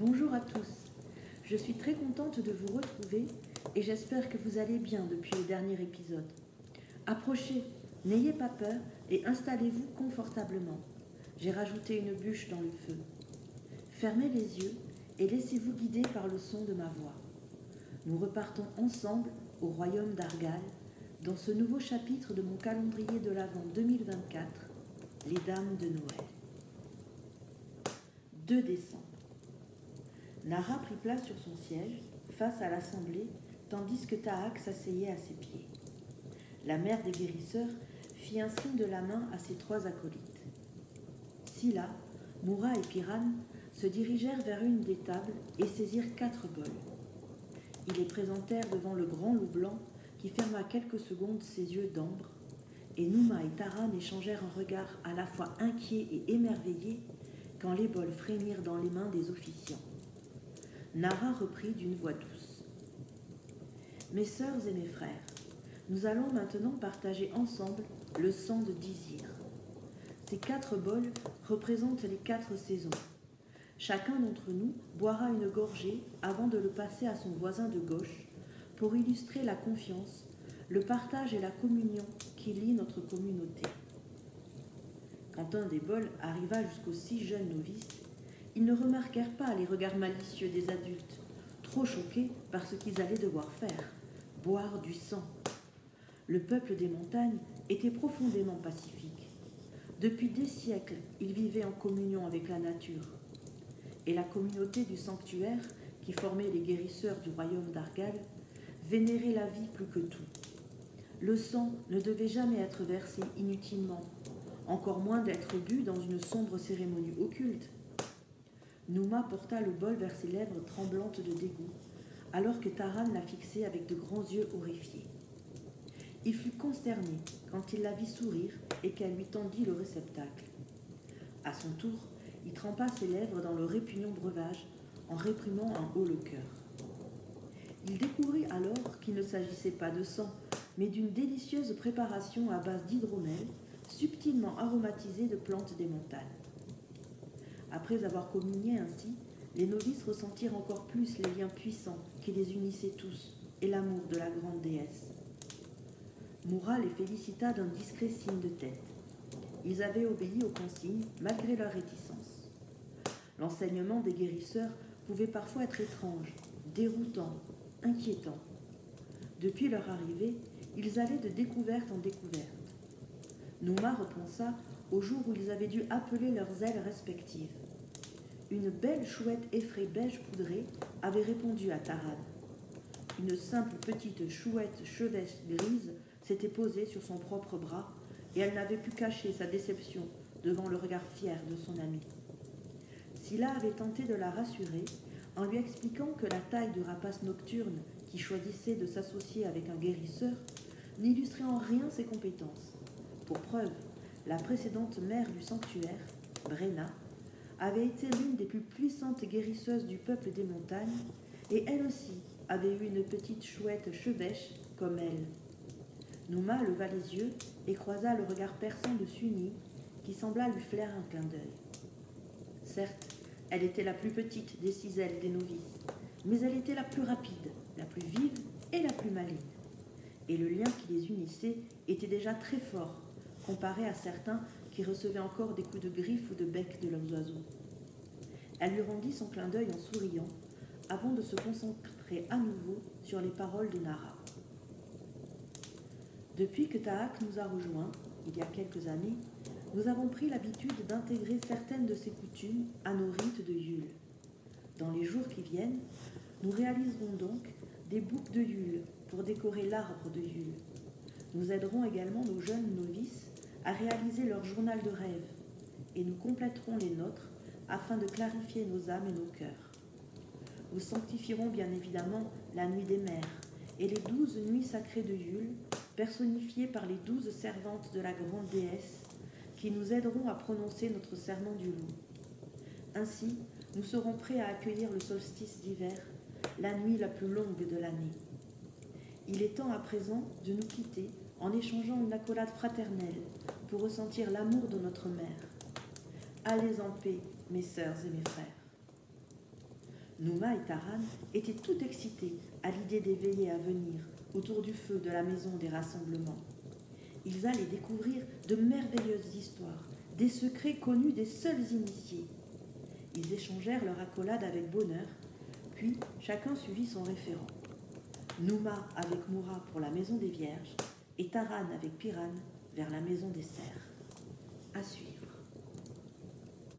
Bonjour à tous, je suis très contente de vous retrouver et j'espère que vous allez bien depuis le dernier épisode. Approchez, n'ayez pas peur et installez-vous confortablement. J'ai rajouté une bûche dans le feu. Fermez les yeux et laissez-vous guider par le son de ma voix. Nous repartons ensemble au royaume d'Argal dans ce nouveau chapitre de mon calendrier de l'Avent 2024, les Dames de Noël. 2 décembre. Nara prit place sur son siège, face à l'assemblée, tandis que Taak s'asseyait à ses pieds. La mère des guérisseurs fit un signe de la main à ses 3 acolytes. Scylla, Moura et Pyrrhane se dirigèrent vers une des tables et saisirent 4 bols. Ils les présentèrent devant le grand loup blanc qui ferma quelques secondes ses yeux d'ambre, et Numa et Taran échangèrent un regard à la fois inquiet et émerveillé quand les bols frémirent dans les mains des officiants. Nara reprit d'une voix douce. « Mes sœurs et mes frères, nous allons maintenant partager ensemble le sang de Dizir. Ces 4 bols représentent les 4 saisons. Chacun d'entre nous boira une gorgée avant de le passer à son voisin de gauche pour illustrer la confiance, le partage et la communion qui lient notre communauté. » Quand un des bols arriva jusqu'aux 6 jeunes novices, ils ne remarquèrent pas les regards malicieux des adultes, trop choqués par ce qu'ils allaient devoir faire, boire du sang. Le peuple des montagnes était profondément pacifique. Depuis des siècles, ils vivaient en communion avec la nature. Et la communauté du sanctuaire, qui formait les guérisseurs du royaume d'Argal, vénérait la vie plus que tout. Le sang ne devait jamais être versé inutilement, encore moins d'être bu dans une sombre cérémonie occulte. Numa porta le bol vers ses lèvres tremblantes de dégoût, alors que Taran la fixait avec de grands yeux horrifiés. Il fut consterné quand il la vit sourire et qu'elle lui tendit le réceptacle. À son tour, il trempa ses lèvres dans le répugnant breuvage en réprimant un haut le cœur. Il découvrit alors qu'il ne s'agissait pas de sang, mais d'une délicieuse préparation à base d'hydromel, subtilement aromatisée de plantes des montagnes. Après avoir communié ainsi, les novices ressentirent encore plus les liens puissants qui les unissaient tous et l'amour de la grande déesse. Moura les félicita d'un discret signe de tête. Ils avaient obéi aux consignes malgré leur réticence. L'enseignement des guérisseurs pouvait parfois être étrange, déroutant, inquiétant. Depuis leur arrivée, ils allaient de découverte en découverte. Numa repensa au jour où ils avaient dû appeler leurs ailes respectives. Une belle chouette effraie beige poudrée avait répondu à Taran. Une simple petite chouette chevêche grise s'était posée sur son propre bras et elle n'avait pu cacher sa déception devant le regard fier de son ami. Scylla avait tenté de la rassurer en lui expliquant que la taille du rapace nocturne qui choisissait de s'associer avec un guérisseur n'illustrait en rien ses compétences. Pour preuve, la précédente mère du sanctuaire, Brenna, avait été l'une des plus puissantes guérisseuses du peuple des montagnes, et elle aussi avait eu une petite chouette chevêche comme elle. Numa leva les yeux et croisa le regard perçant de Sunny, qui sembla lui faire un clin d'œil. Certes, elle était la plus petite des 6 ailes des novices, mais elle était la plus rapide, la plus vive et la plus maligne. Et le lien qui les unissait était déjà très fort, comparé à certains qui recevaient encore des coups de griffe ou de bec de leurs oiseaux. Elle lui rendit son clin d'œil en souriant, avant de se concentrer à nouveau sur les paroles de Nara. Depuis que Taak nous a rejoints, il y a quelques années, nous avons pris l'habitude d'intégrer certaines de ces coutumes à nos rites de Yule. Dans les jours qui viennent, nous réaliserons donc des boucs de Yule pour décorer l'arbre de Yule. Nous aiderons également nos jeunes novices à réaliser leur journal de rêve et nous compléterons les nôtres afin de clarifier nos âmes et nos cœurs. Nous sanctifierons bien évidemment la nuit des mers et les 12 nuits sacrées de Yule, personnifiées par les 12 servantes de la grande déesse qui nous aideront à prononcer notre serment du loup. Ainsi, nous serons prêts à accueillir le solstice d'hiver, la nuit la plus longue de l'année. Il est temps à présent de nous quitter en échangeant une accolade fraternelle pour ressentir l'amour de notre mère. Allez en paix, mes sœurs et mes frères. Nouma et Taran étaient tout excités à l'idée des veillées à venir autour du feu de la maison des rassemblements. Ils allaient découvrir de merveilleuses histoires, des secrets connus des seuls initiés. Ils échangèrent leur accolade avec bonheur, puis chacun suivit son référent. Nouma avec Moura pour la maison des Vierges et Taran avec Piran vers la maison des Cerfs. À suivre.